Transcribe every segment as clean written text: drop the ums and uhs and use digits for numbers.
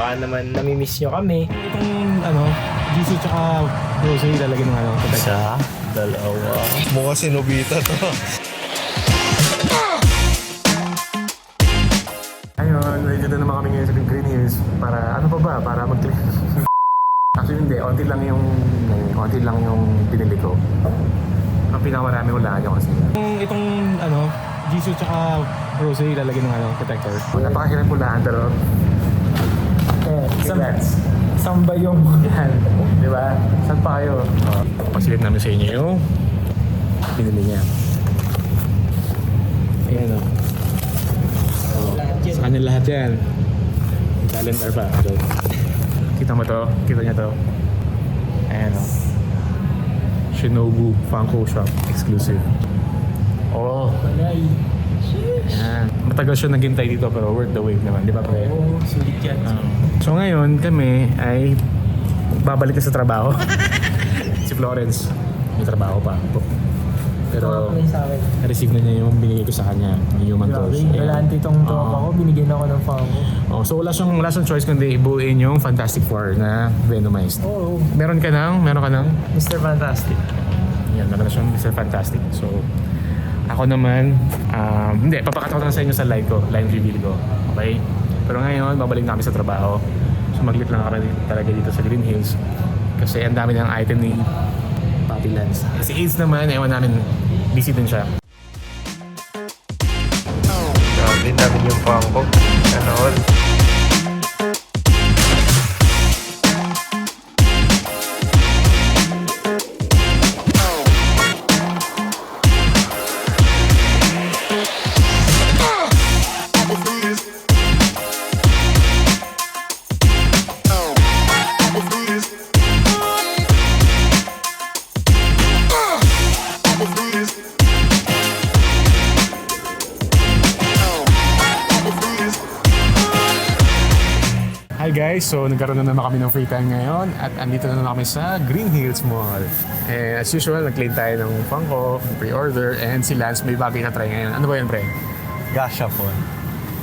baka naman namimiss nyo kami. Itong GC tsaka grocery lalagyan ng protector. Isa, dalawa. Mukha si Nobita to. Ayun, ready na naman kami ngayon sa Green Hills para para mag-click. Actually hindi, konti lang yung pinili ko. Ang pinakamarami ulaan nyo kasi. Itong GC tsaka grocery lalagyan ng protector. Napakahirap ulaan pero Saan ba yung yan, di ba? Saan pa kayo? Pasilip namin sa inyo yung pinili niya. Ayan o. Sa kanya lahat yan. Calendar pa. So, kita mo to? Kita niya to? Ayan o. Shinobu Funko Shop exclusive. Oo. Ayan. Matagal siya naghintay dito pero worth the wait naman. Di ba pre? Oo, sulit yan. So ngayon kami ay babalik na sa trabaho. Si Florence may trabaho pa. Pero Sa akin. na-receive na niya yung binigay ko sa kanya, yung human torch. Galante itong tropa ko, binigyan ako ng Funko. Oh, so wala siyang choice kundi ibuuin yung Fantastic Four na Venomized. Oo, Meron ka ng Mr. Fantastic. yan, meron na siyang Mr. Fantastic. So ako naman, hindi, papakita ko lang sa inyo sa line reveal ko. Okay? Pero ngayon, babalik na kami sa trabaho. So maglit lang kami talaga dito sa Green Hills. Kasi ang dami ng item ni Papi Lance. Si Aids naman, ewan namin, busy din siya. Grabe namin yung pangko. Ano all? Hi guys, so nagkaroon na naman kami ng free time ngayon at andito na naman kami sa Green Hills Mall. And as usual, nag-claim tayo ng Funko, pre-order, and si Lance may bagay na try ngayon. Ano ba yan, pre? Gashapon.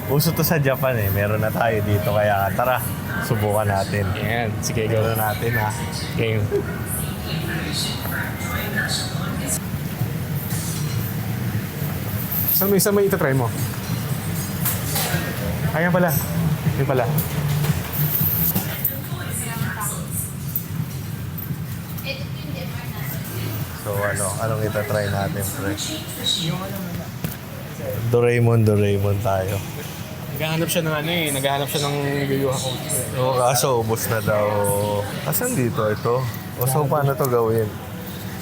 Uso to sa Japan eh. Meron na tayo dito kaya tara, subukan natin. Yan, sige, go Meron natin ha. game. Saan mo itatry mo? Ayan pala. Yun pala. So anong itatry natin, pre? Doraemon tayo. Naghahanap siya ng naghahanap siya ng Yu-Gi-Oh! Oo, kaso ubos na daw. Asan dito ito? O so paano to gawin?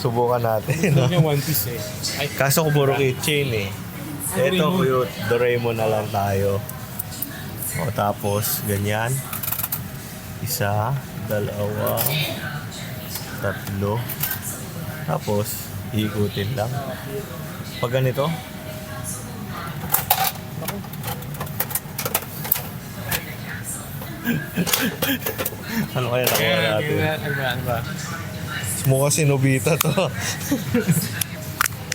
Subukan natin. Ito yung One Piece eh. Ay, Kaso ko puro keychain eh. Ito cute. Doraemon na lang tayo. O tapos, ganyan. Isa, dalawa, tatlo. Tapos, ikutin lang. Pag ganito, ano kaya nakuha natin? ano ba? Mukha si Nobita to.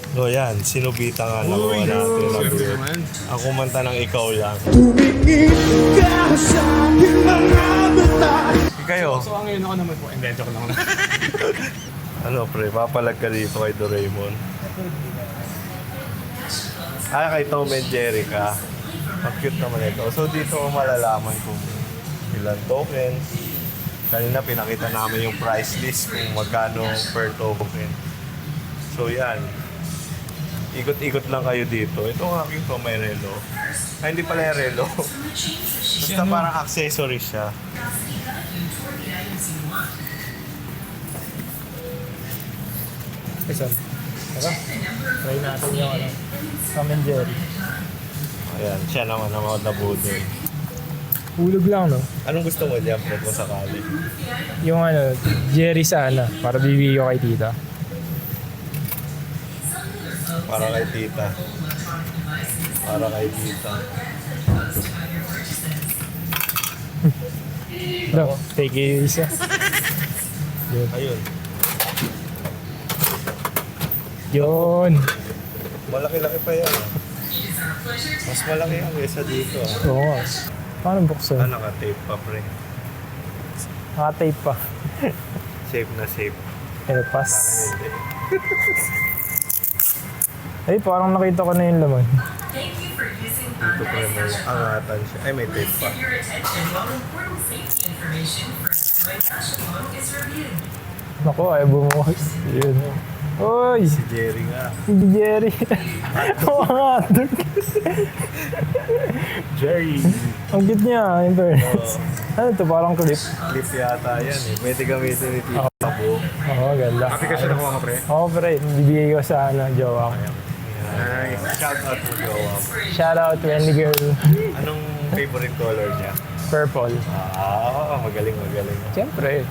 So yan, si Nobita nga nakuha natin. Ang kumanta ng ikaw lang. Kayo, So ngayon ako naman po, hindi, joke lang. ano pre, papalag ka dito kay Doraemon. Kay Tom and Jerry ka. Ang cute naman ito. So dito ko malalaman kung ilan tokens. Kanina pinakita namin yung price list kung magkano per token. So yan. Ikot-ikot lang kayo dito. Ito ang aking to, may relo. Ay, hindi pala yung relo. Basta parang accessory siya. Isa. Tara, try natin yung Tom and Jerry. Ayan, siya naman ang mga nabudoy. Hulog lang, no? Anong gusto mo dyan, pre, kung sakali? Yung Jerry sana, para bibigyan ko kay tita. Para kay tita. Para kay tita. No, take it isa. Ayun. Yun. Malaki-laki pa yan. Mas malaki ang kesa dito. Oo nga. Paano buksan? Naka-tape pa, pre. Naka-tape pa. Safe na safe. Pass. Sa akin hindi. Ay, parang nakita ko na yung laman. Thank you for using Dito pa may angatan siya. Ay, may tape pa. Your attention while important safety information for Joy Cash Along is reviewed. Naku, ay bumukas. Yun. Oy! Si Jerry nga. Hindi Jerry. Oo nga. Jerry! Ang cute niya, in fairness. Ano to, parang clip. Clip yata yan eh. Pwede gamitin ni Tito Tabo. Oo, ganda. Happy ka siya nakuha ka, pre? Oo, pre. Bibigay ko sa jowa ko. Nice. Shout out to Jowa. Shout out to any girl. Anong favorite color niya? Purple. Magaling. Siyempre.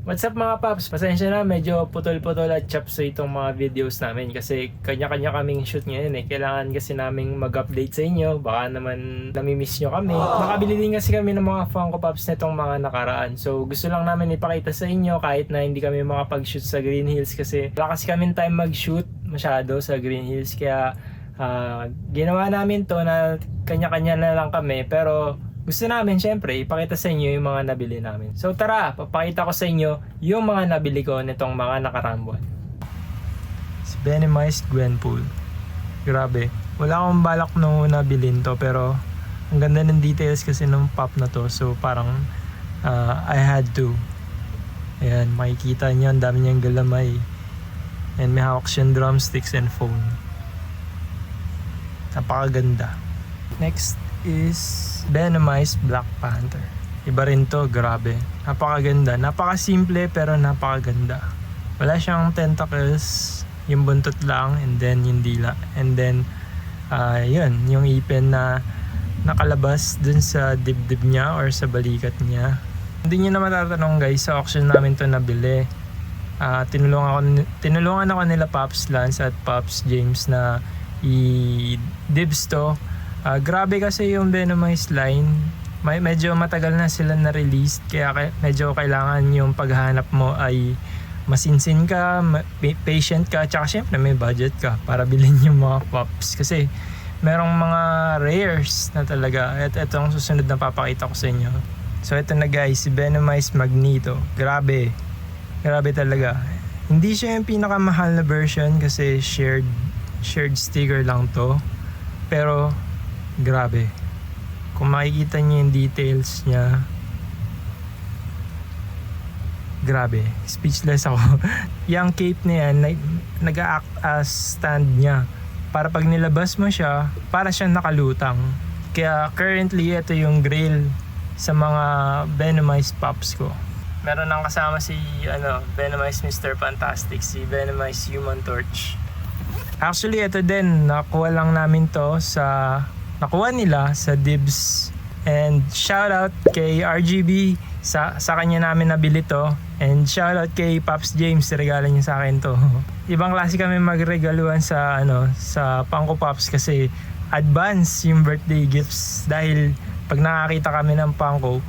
What's up mga paps? Pasensya na, medyo putol-putol at chapso itong mga videos namin kasi kanya-kanya kaming shoot ngayon eh. Kailangan kasi naming mag-update sa inyo. Baka naman namimiss nyo kami. Nakabili din kasi kami ng mga Funko Pops nitong mga nakaraan. So gusto lang namin ipakita sa inyo kahit na hindi kami makapag-shoot sa Green Hills kasi wala kasi kami time mag-shoot masyado sa Green Hills. Kaya ginawa namin to na kanya-kanya na lang kami pero gusto namin syempre ipakita sa inyo yung mga nabili namin. So tara, papakita ko sa inyo yung mga nabili ko nitong mga nakaraang buwan. Si Venomized Gwenpool. Grabe. Wala akong balak nung nabilin to pero ang ganda ng details kasi nung pop na to. So parang I had to. Ayan, makikita nyo ang dami niyang galamay. And may hawak siyang drumsticks and phone. Napakaganda. Next is Venomized Black Panther. Iba rin to, grabe. Napakaganda. Napakasimple pero napakaganda. Wala siyang tentacles, yung buntot lang and then yung dila. And then, yun, yung ipin na nakalabas dun sa dibdib niya or sa balikat niya. Hindi nyo na matatanong guys, sa auction namin to nabili. Tinulungan ako nila Pops Lance at Pops James na i-dibs to. Grabe kasi yung Venomized line. Medyo matagal na sila na-release kaya medyo kailangan yung paghanap mo ay masinsin ka, patient ka, tsaka syempre may budget ka para bilhin yung mga pops. Kasi merong mga rares na talaga. At ito ang susunod na papakita ko sa inyo. So ito na guys, si Venomized Magneto. Grabe. Grabe talaga. Hindi siya yung pinakamahal na version kasi shared sticker lang to. Pero grabe. Kung makikita niyo yung details niya, grabe. Speechless ako. Yung cape na yan, nag-act as stand niya. Para pag nilabas mo siya, para siyang nakalutang. Kaya currently, ito yung grail sa mga Venomized Pops ko. Meron nang kasama si Venomized Mr. Fantastic, si Venomized Human Torch. Actually, ito din, nakuha lang namin to nakuha nila sa Dibs. And shoutout kay RGB, sa kanya namin nabili to. And shoutout kay Pops James, regalo niya sa akin to. Ibang klase kami magregaluhan sa Funko Pops kasi advance yung birthday gifts. Dahil pag nakakita kami ng Funko,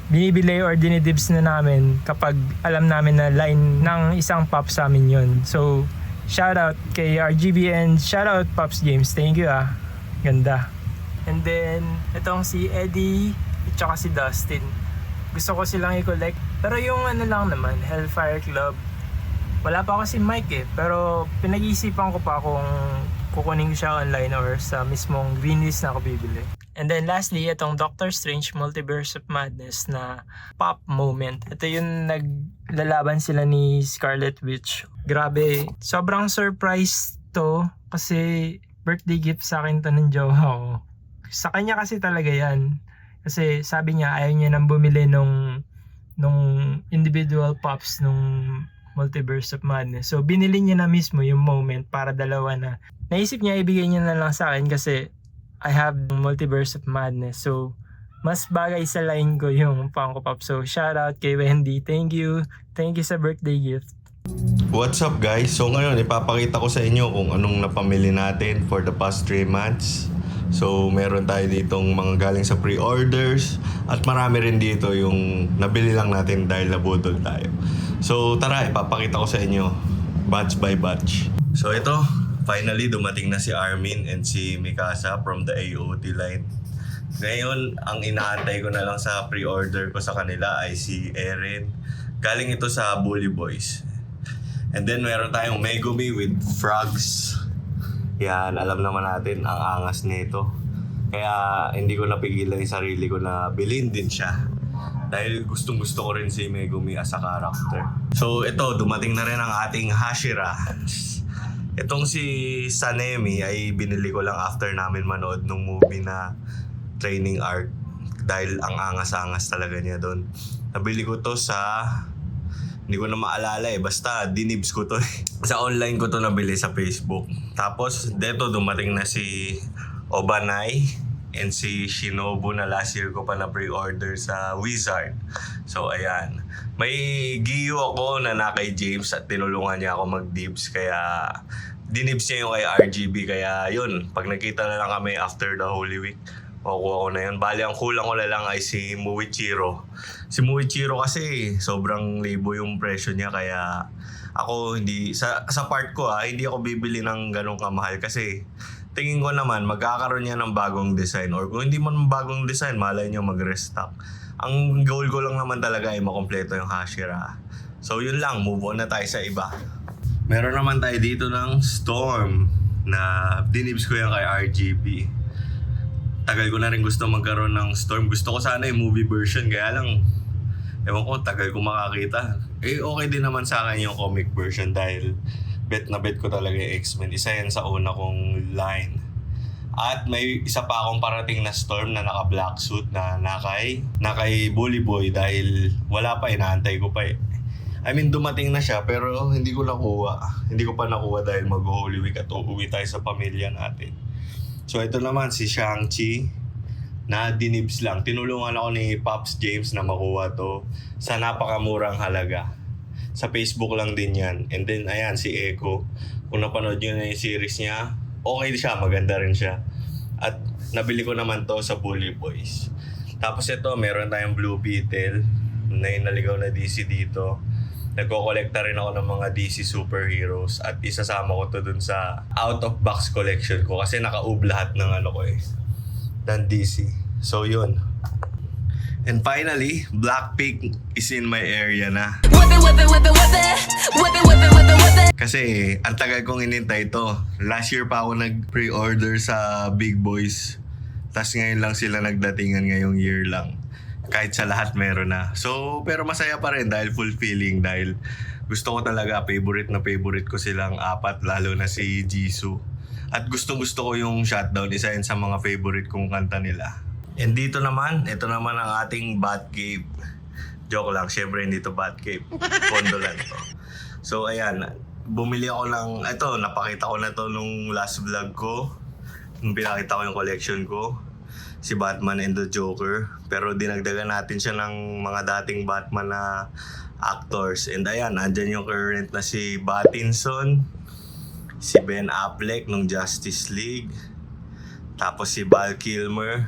binibili or dinidibs na namin kapag alam namin na line ng isang Pops sa amin yun. So, shoutout kay RGB and shoutout Pops James. Thank you Ganda. And then, itong si Eddie at saka si Dustin. Gusto ko silang i-collect. Pero yung lang naman, Hellfire Club. Wala pa ako si Mike pero pinag-iisipan ko pa kung kukunin ko siya online or sa mismong green list na ako bibili. And then lastly, itong Doctor Strange Multiverse of Madness na pop moment. Ito yung naglalaban sila ni Scarlet Witch. Grabe, sobrang surprise to kasi birthday gift sa akin to ng jowa ko. Sa kanya kasi talaga yan. Kasi sabi niya ayaw niya nang bumili nung individual pops nung Multiverse of Madness. So binili niya na mismo yung moment para dalawa na. Naisip niya ibigay niya na lang sa akin kasi I have Multiverse of Madness. So mas bagay sa line ko yung Funko Pop. So shout out kay Wendy. Thank you. Thank you sa birthday gift. What's up guys? So ngayon ipapakita ko sa inyo kung anong napamili natin for the past 3 months. So meron tayo ditong mga galing sa pre-orders at marami rin dito yung nabili lang natin dahil nabudol tayo. So tara, ipapakita ko sa inyo batch by batch. So ito, finally dumating na si Armin and si Mikasa from the AOT line. Ngayon, ang inaantay ko na lang sa pre-order ko sa kanila ay si Eren. Galing ito sa Bully Boys. And then meron tayong Megumi with frogs. Yan, alam naman natin ang angas nito. Kaya hindi ko napigilan yung sarili ko na bilhin din siya. Dahil gustong gusto ko rin si Megumi as a character. So ito, dumating na rin ang ating Hashira. Itong si Sanemi ay binili ko lang after namin manood ng movie na training arc. Dahil ang angas-angas talaga niya doon. Nabili ko to sa... Hindi ko na maalala basta dinibs ko to sa online ko to nabili sa Facebook. Tapos dito dumating na si Obanai and si Shinobu na last year ko pa na pre-order sa Wizard. So ayan, may giyo ako na kay James at tinulungan niya ako mag-dibs kaya dinibs niya yung kay RGB kaya yun, pag nakita na lang kami after the Holy Week makukuha ko na yun. Bali, ang kulang ko na lang ay si Muichiro. Si Muichiro kasi sobrang libo yung presyo niya kaya ako hindi, sa part ko hindi ako bibili ng ganong kamahal kasi tingin ko naman magkakaroon niya ng bagong design or kung hindi man bagong design, malay niyo mag-restock. Ang goal ko lang naman talaga ay makompleto yung Hashira. So yun lang, move on na tayo sa iba. Meron naman tayo dito ng Storm na dinibs ko yan kay RGB. Tagal ko na rin gusto magkaroon ng Storm. Gusto ko sana yung movie version, kaya lang ewan ko, tagal ko makakita. Okay din naman sa akin yung comic version dahil bet na bet ko talaga yung X-Men. Isa yan sa una kong line. At may isa pa akong parating na Storm na naka-black suit na nakay Bully Boy dahil wala pa, inaantay ko pa I mean, dumating na siya pero hindi ko nakuha. Hindi ko pa nakuha dahil mag-Holy Week at uuwi tayo sa pamilya natin. So ito naman si Shang-Chi na dinibs lang. Tinulungan ako ni Pops James na makuha to sa napakamurang halaga. Sa Facebook lang din yan. And then ayan si Echo. Kung napanood nyo na yung series niya, okay siya, maganda rin siya. At nabili ko naman to sa Bully Boys. Tapos ito, meron tayong Blue Beetle na naligaw na DC dito. Nagko-collecta rin ako ng mga DC superheroes at isasama ko to dun sa out-of-box collection ko kasi naka-ub lahat ng ng DC. So yun. And finally, Blackpink is in my area na. Kasi ang tagal kong inintay to. Last year pa ako nag-pre-order sa Big Boys. Tapos ngayon lang sila nagdatingan ngayong year lang. Kahit sa lahat meron na. So, pero masaya pa rin dahil fulfilling. Dahil gusto ko talaga, favorite ko silang apat. Lalo na si Jisoo. At gustong gusto ko yung Shutdown. Isa yun sa mga favorite kong kanta nila. And ito naman ang ating Batcave. Joke lang, syempre hindi to Batcave. Kondo lang to. So, ayan. Bumili ako ng, ito, napakita ko na to nung last vlog ko. Nung pinakita ko yung collection ko. Si Batman and the Joker. Pero dinagdagan natin siya ng mga dating Batman na actors. And ayan, andyan yung current na si Pattinson, si Ben Affleck nung Justice League, tapos si Val Kilmer,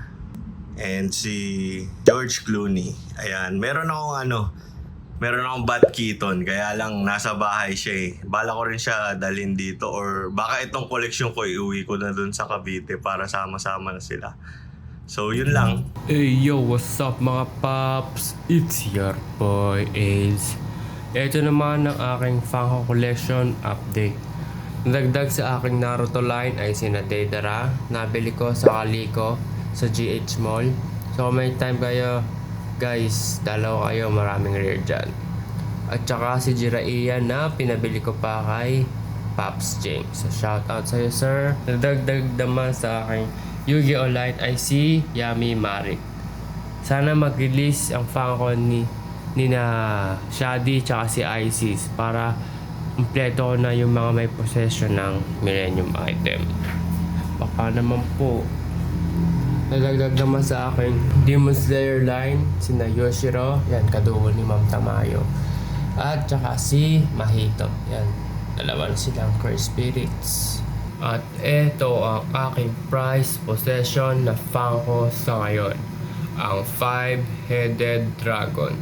and si George Clooney. Ayan, meron akong Bat Keaton, kaya lang nasa bahay siya Bala ko rin siya dalhin dito or baka itong collection ko iuwi ko na dun sa Cavite para sama-sama na sila. So, yun lang. Hey yo, what's up mga paps? It's your boy Ace. Ito naman ang aking Funko Collection update. Nagdag sa aking Naruto line ay sina Deidara. Nabili ko sa Kaliko sa GH Mall. So kung may time kayo, guys, dalaw kayo, maraming rare dyan. At saka si Jiraiya na pinabili ko pa kay Pops James. So shout out sa'yo sir. Nagdagdag naman sa aking Yu-Gi-Oh! Light ay si Yami Marik. Sana mag-release ang Funko ni na Shadi tsaka si Isis para kumpleto ko na yung mga may possession ng Millennium item. Baka naman po. Nagdagdag naman sa akin Demon Slayer line sina Yoshiro, yan kadugo ni Ma'am Tamayo. At tsaka si Mahito, yan dalawa silang Curse Spirits. At ito ang aking prized possession na Funko sa ngayon, ang 5-headed dragon.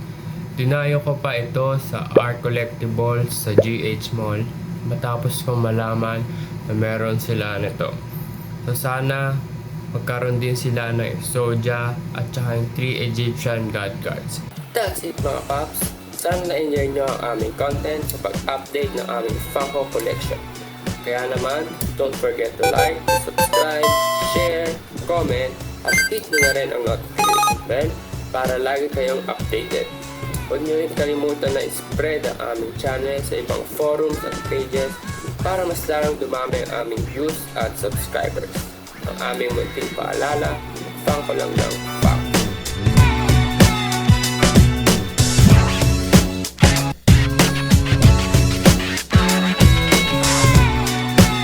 Dinayo ko pa ito sa Art Collectibles sa GH Mall matapos kong malaman na meron sila nito. So sana magkaroon din sila ng Exodia at saka yung 3 Egyptian God cards. That's it mga paps. Sana na-enjoy nyo ang aming content sa pag-update ng aming Funko collection. Kaya naman, don't forget to like, subscribe, share, comment, at hit nyo na rin ang notification bell para lagi kayong updated. Huwag nyo rin kalimutan na spread ang aming channel sa ibang forums at pages para mas larang dumami ang aming views at subscribers. Ang aming munting paalala, Funko lang ng Funko.